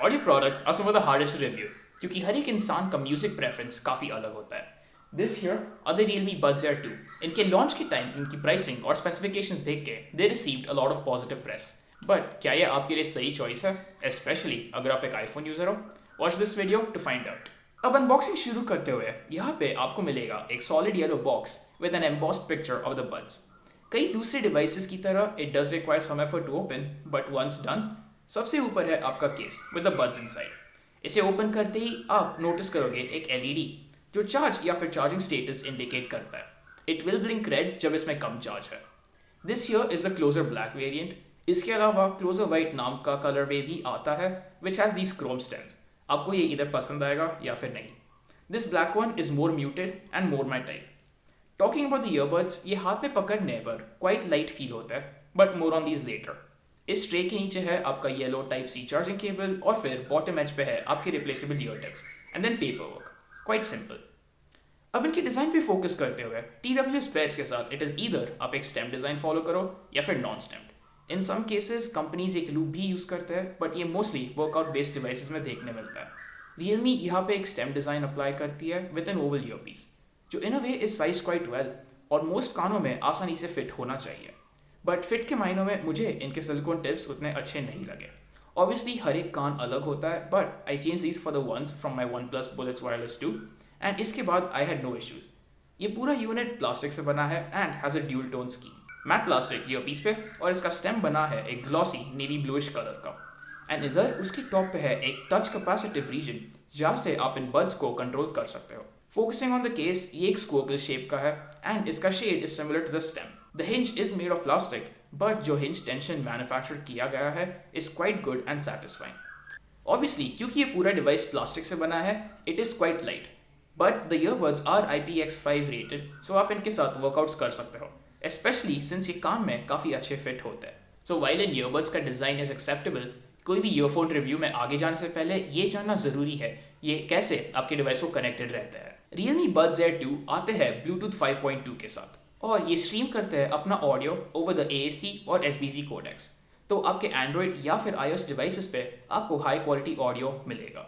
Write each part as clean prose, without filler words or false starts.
Audio products are some of the hardest to review क्योंकि हर एक इंसान का म्यूजिक प्रेफरेंस काफ़ी अलग होता है। This year are the Realme Buds Air 2। इनके लॉन्च के टाइम इनकी प्राइसिंग और स्पेसिफिकेशंस देख के they received a lot of positive press. But क्या ये आपके लिए सही चॉइस है, स्पेशली अगर आप एक आईफोन यूज़र हो? Watch this video to find out. अब अनबॉक्सिंग शुरू करते हुए यहाँ पे आपको मिलेगा एक solid yellow box with an embossed picture of the buds. कई दूसरे डिवाइसेस की तरह it does require some effort to open, but once done सबसे ऊपर है आपका case with the buds inside. इसे ओपन करते ही आप नोटिस करोगे एक एलईडी जो चार्ज या फिर चार्जिंग स्टेटस इंडिकेट करता है। इट विल ब्लिंक रेड जब इसमें कम चार्ज है। This year is the closer black variant. इसके अलावा क्लोजर वाइट नाम का कलर वे भी आता है which has these Chrome stems. आपको ये इधर पसंद आएगा या फिर नहीं। This black one is more muted and more my type. Talking about the earbuds, ये हाथ में पकड़ने पर क्वाइट लाइट फील होता है, but more on these later. इस ट्रे के नीचे है आपका yellow type C charging cable और फिर बॉटम एज पे है आपके replaceable ear tips and then paper work. Quite simple. अब इनके डिजाइन पे फोकस करते हुए TWS स्पेयर्स के साथ इट इज ईदर आप एक स्टेम डिजाइन फॉलो करो या फिर नॉन स्टेम्ड। इन सम केसेस कंपनीज एक लूप भी यूज करते हैं, बट ये मोस्टली वर्कआउट बेस्ड डिवाइसेस में देखने मिलता है। Realme यहाँ पे एक स्टेम डिजाइन अप्लाई करती है विद एन ओवल ईयरपीस जो in a way is size quite well और मोस्ट कानों में आसानी से फिट होना चाहिए। बट फिट के मायनों में मुझे इनके सिलिकॉन टिप्स उतने अच्छे नहीं लगे। ऑब्वियसली हर एक कान अलग होता है, but I change these for the ones from my OnePlus Bullets Wireless 2 and इसके बाद आई हैड नो इश्यूज। ये पूरा यूनिट प्लास्टिक से बना है and has a dual tone scheme. Matte plastic earpiece पे और इसका स्टेम बना है एक ग्लॉसी नेवी ब्लूइश कलर का। एंड इधर उसकी टॉप पे है एक टच कैपेसिटिव रीजन जहाँ से आप इन बड्स को कंट्रोल कर सकते हो। फोकसिंग ऑन द केस, ये एक स्क्वागल शेप का है एंड इसका shade is similar to the stem. The hinge is made of plastic, but जो हिंज टेंशन मैन्युफैक्चर किया गया है is quite good and satisfying. Obviously क्योंकि ये पूरा डिवाइस प्लास्टिक से बना है, it is quite light, but the earbuds are IPX5 rated, so आप इनके साथ वर्कआउट्स कर सकते हो, स्पेशली सिंस ये कान में काफ़ी अच्छे फिट होते हैं। सो वाइल इन ईयरबड्स का डिज़ाइन इज एक्सेप्टेबल, कोई भी ईयरफोन रिव्यू में आगे जाने से पहले ये जानना ज़रूरी है ये कैसे आपके डिवाइस को कनेक्टेड रहता है। Realme Buds Air 2 आते हैं Bluetooth 5.2 के साथ और ये स्ट्रीम करते हैं अपना ऑडियो ओवर द AAC और SBC कोडेक्स। तो आपके एंड्रॉयड या फिर iOS डिवाइसेस पे आपको हाई क्वालिटी ऑडियो मिलेगा।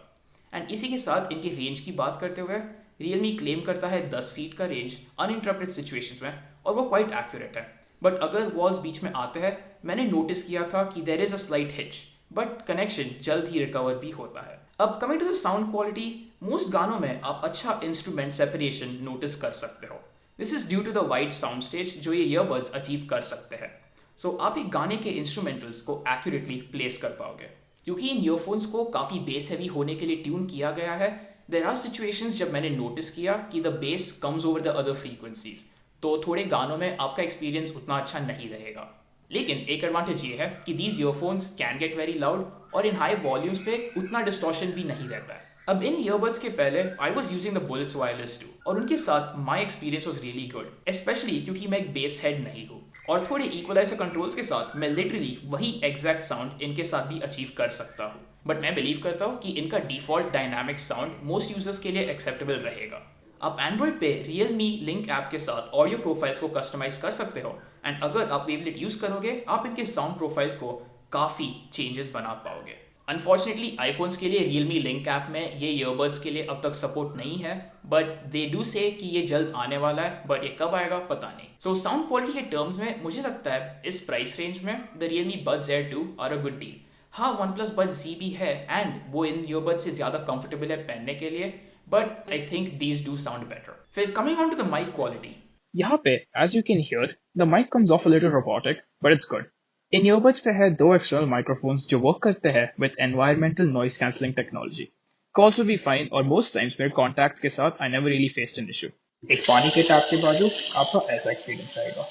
एंड इसी के साथ इनकी रेंज की बात करते हुए Realme क्लेम करता है 10 फीट का रेंज अनइंटरप्टेड सिचुएशंस में, और वो क्वाइट एक्यूरेट है। बट अगर वॉल्स बीच में आते हैं, मैंने नोटिस किया था कि there is a slight hitch, but connection जल्द ही रिकवर भी होता है। अब coming to the sound quality, most गानों में आप अच्छा इंस्ट्रूमेंट सेपरेशन नोटिस कर सकते हो। This is due to the wide sound stage जो ये ईयरबड्स अचीव कर सकते हैं। सो आप एक गाने के इंस्ट्रूमेंटल्स को एक्यूरेटली प्लेस कर पाओगे। क्योंकि इन ईयरफोन्स को काफ़ी बेस हैवी होने के लिए ट्यून किया गया है, देर आर सिचुएशंस जब मैंने नोटिस किया कि the base comes over the other frequencies, तो थोड़े गानों में आपका एक्सपीरियंस उतना अच्छा नहीं रहेगा। लेकिन एक एडवांटेज ये है कि these earphones can get very loud और इन हाई वॉल्यूम्स पे उतना डिस्टॉर्शन भी नहीं रहता है। अब इन ईयरबड्स के पहले I was using the Bullets Wireless 2 और उनके साथ my experience was really good, specially क्योंकि मैं एक बेस हेड नहीं हूँ और थोड़े इक्वलाइजर कंट्रोल्स के साथ मैं लिटरली वही एग्जैक्ट साउंड इनके साथ भी अचीव कर सकता हूँ। बट मैं बिलीव करता हूँ कि इनका default dynamic sound most users के लिए एक्सेप्टेबल रहेगा। आप एंड्रॉइड पे Realme लिंक ऐप के साथ ऑडियो प्रोफाइल्स को कस्टमाइज कर सकते हो एंड अगर आप वेवलेट यूज करोगे आप इनके साउंड प्रोफाइल को काफ़ी चेंजेस बना पाओगे। अनफॉर्चुनेटली आईफोन्स के लिए Realme लिंक ऐप में ये ईयरबड्स के लिए अब तक सपोर्ट नहीं है, बट दे डू से कि ये जल्द आने वाला है, बट ये कब आएगा पता नहीं। सो साउंड क्वालिटी के टर्म्स में मुझे लगता है इस प्राइस रेंज में the Realme Buds Air 2 are a good deal. हाँ, OnePlus Buds Z भी है एंड वो इन ईयरबड्स से ज़्यादा कंफर्टेबल है पहनने के लिए, but I think these do sound better. फिर coming on to the mic quality, यहाँ पे as you can hear the mic comes off a little robotic, but it's good. इन ईयरबड्स पे है दो एक्सटर्नल माइक्रोफोन्स जो वर्क करते हैं with environmental noise cancelling technology. Calls will be fine और मोस्ट टाइम्स मेरे कॉन्टैक्ट्स के साथ I never really faced an issue. एक पानी के टैप के बाजू आपका ऐसा एक्सपीरियंस आएगा।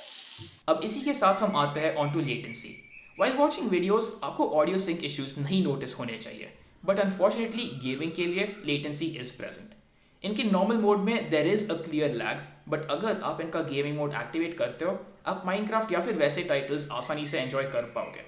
अब इसी के साथ हम आते हैं on to latency. While watching videos आपको ऑडियो सिंक इश्यूज नहीं नोटिस होने चाहिए, बट अनफॉर्चुनेटली गेमिंग के लिए लेटेंसी इज प्रेजेंट। इनके नॉर्मल मोड में there is a clear lag, but अगर आप इनका गेमिंग मोड एक्टिवेट करते हो आप माइनक्राफ्ट या फिर वैसे टाइटल्स आसानी से एंजॉय कर पाओगे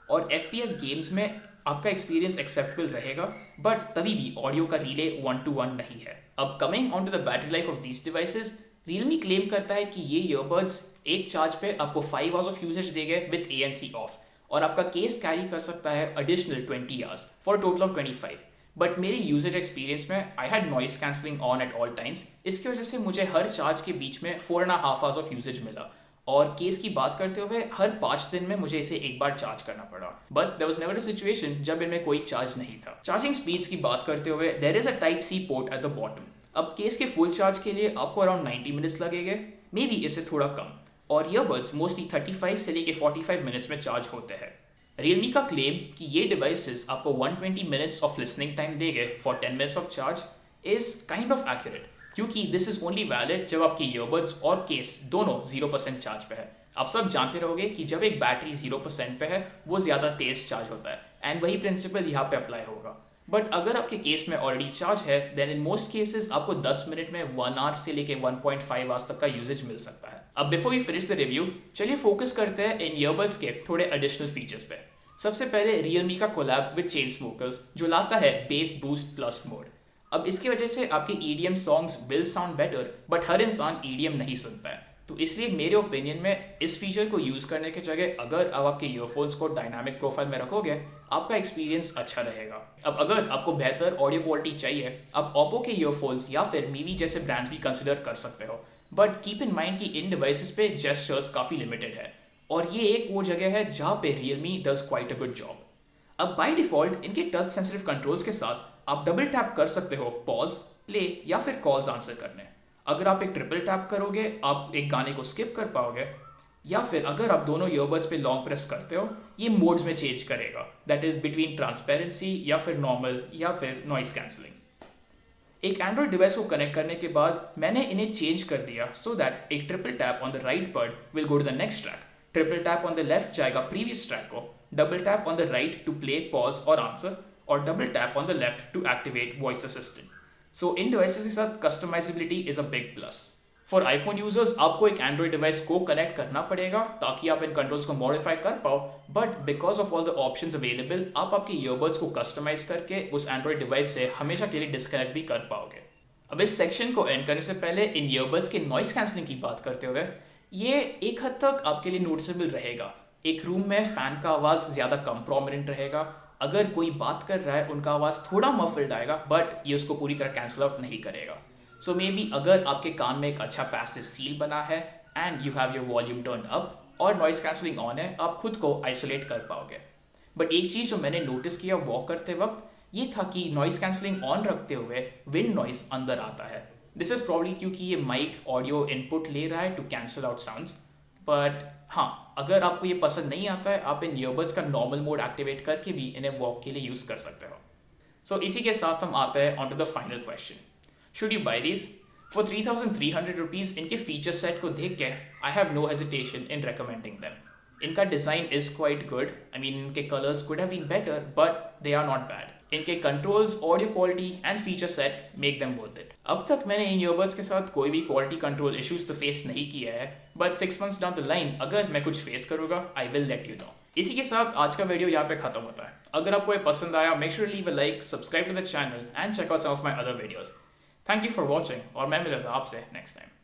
और FPS गेम्स में आपका एक्सपीरियंस एक्सेप्टेबल रहेगा, बट तभी भी ऑडियो का रिले 1-to-1 नहीं है। अब coming on to the battery life of these devices, Realme claim करता है कि ये ईयरबड्स एक चार्ज पे आपको 5 आवर्स ऑफ यूजेज देंगे विद ANC ऑफ और आपका केस कैरी कर सकता है additional 20 hours for total of 25। But मेरे यूजेज एक्सपीरियंस में I had noise cancelling on at all times. इसकी वजह से मुझे हर चार्ज के बीच में 4.5 आवर्स ऑफ यूजेज मिला, और केस की बात करते हुए हर 5 दिन में मुझे इसे एक बार चार्ज करना पड़ा। But there was never a situation जब इनमें कोई चार्ज नहीं था। चार्जिंग स्पीड्स की बात करते हुए there is a type C port at the bottom. अब केस के फुल चार्ज के लिए आपको अराउंड 90 मिनट्स लगेंगे, मे बी इससे थोड़ा कम, और ईयरबड्स मोस्टली 35 से लेके 45 मिनट्स में चार्ज होते हैं। रियलमी का क्लेम कि ये डिवाइसेस आपको 120 मिनट्स ऑफ लिसनिंग टाइम देंगे for 10 minutes of charge is kind of accurate, क्योंकि दिस इज ओनली वैलिड जब आपके ईयरबड्स और केस दोनों 0% चार्ज पे है। आप सब जानते रहोगे कि जब एक बैटरी 0% पे है वो ज़्यादा तेज चार्ज होता है, एंड वही प्रिंसिपल यहाँ पे अप्लाई होगा। बट अगर आपके केस में ऑलरेडी चार्ज है देन इन मोस्ट केसेस आपको 10 मिनट में 1 आवर से लेके 1.5 आवर्स तक का यूजेज मिल सकता है। अब before we finish the review, चलिए फोकस करते हैं इन ईयरबड्स के थोड़े एडिशनल फीचर्स पे। सबसे पहले रियलमी का कोलैब विद चेनस्मोकर्स जो लाता है बेस बूस्ट प्लस मोड। अब इसकी वजह से आपके EDM songs will sound better, but हर इंसान EDM नहीं सुनता है, तो इसलिए मेरे ओपिनियन में इस फीचर को यूज़ करने की जगह अगर आप आपके ईयरफोन्स को डायनामिक प्रोफाइल में रखोगे आपका एक्सपीरियंस अच्छा रहेगा। अब अगर आपको बेहतर ऑडियो क्वालिटी चाहिए आप ओप्पो के ईयरफोन्स या फिर मीवी जैसे ब्रांड्स भी कंसिडर कर सकते हो, बट कीप इन माइंड कि इन डिवाइसेस पे जेस्चर्स काफ़ी लिमिटेड है, और ये एक वो जगह है जहाँ पे Realme does quite a good job. अब बाय डिफॉल्ट इनके टच सेंसिटिव कंट्रोल्स के साथ आप डबल टैप कर सकते हो पॉज, प्ले या फिर कॉल्स आंसर करने। अगर आप एक ट्रिपल टैप करोगे आप एक गाने को स्किप कर पाओगे, या फिर अगर आप दोनों ईयरबड्स पे लॉन्ग प्रेस करते हो ये मोड्स में चेंज करेगा, दैट इज बिटवीन ट्रांसपेरेंसी या फिर नॉर्मल या फिर नॉइस कैंसलिंग। एक एंड्रॉइड डिवाइस को कनेक्ट करने के बाद मैंने इन्हें चेंज कर दिया सो दैट एक triple tap on the right bud will go to the next track, triple tap on the left जाएगा प्रीवियस ट्रैक को, double tap on the right to play pause और आंसर, और double tap on the left to activate voice assistant. So इन devices के साथ customizability is a big plus. For iPhone users आपको एक Android device को connect करना पड़ेगा ताकि आप इन कंट्रोल्स को मॉडिफाई कर पाओ, but because of all the options available आप आपके ईयरबड्स को कस्टमाइज करके उस एंड्रॉइड डिवाइस से हमेशा के लिए डिस्कनेक्ट भी कर पाओगे। अब इस सेक्शन को एंड करने से पहले इन ईयरबड्स के नॉइस कैंसलिंग की बात करते हुए ये एक हद तक आपके लिए नोटिसेबल रहेगा। एक रूम में फैन का आवाज़ ज़्यादा कम प्रोमिनेंट रहेगा, अगर कोई बात कर रहा है उनका आवाज़ थोड़ा मफल्ड आएगा, बट ये उसको पूरी तरह कैंसिल आउट नहीं करेगा। सो मे बी अगर आपके कान में एक अच्छा पैसिव सील बना है and you have your volume turn up और नॉइस कैंसलिंग ऑन है, आप खुद को आइसोलेट कर पाओगे। बट एक चीज़ जो मैंने नोटिस किया वॉक करते वक्त ये था कि नॉइस कैंसलिंग ऑन रखते हुए विंड नॉइस अंदर आता है। दिस इज़ प्रॉब्ली क्योंकि ये माइक ऑडियो इनपुट ले रहा है to cancel out sounds. But हाँ, अगर आपको ये पसंद नहीं आता है आप इन ईयरबड्स का नॉर्मल मोड एक्टिवेट करके भी इन्हें वॉक के लिए यूज़ कर सकते हो। सो इसी के साथ हम आते हैं on to the final question, should you buy these? For 3,300 rupees इनके फीचर सेट को देख के I have no hesitation in recommending them. इनका design is quite good, I mean इनके colours could have been better but they are not bad. इनके controls, audio quality and feature set make them worth it. अब तक मैंने इन earbuds के साथ कोई भी क्वालिटी कंट्रोल इश्यूज तो फेस नहीं किया है, but 6 months down the line अगर मैं कुछ फेस करूँगा I will let you know. इसी के साथ आज का वीडियो यहाँ पे खत्म होता है। अगर आपको ये पसंद आया make sure leave a like, subscribe to the channel and check out some of my other videos. Thank you for watching और मैं मिलूंगा आपसे नेक्स्ट टाइम।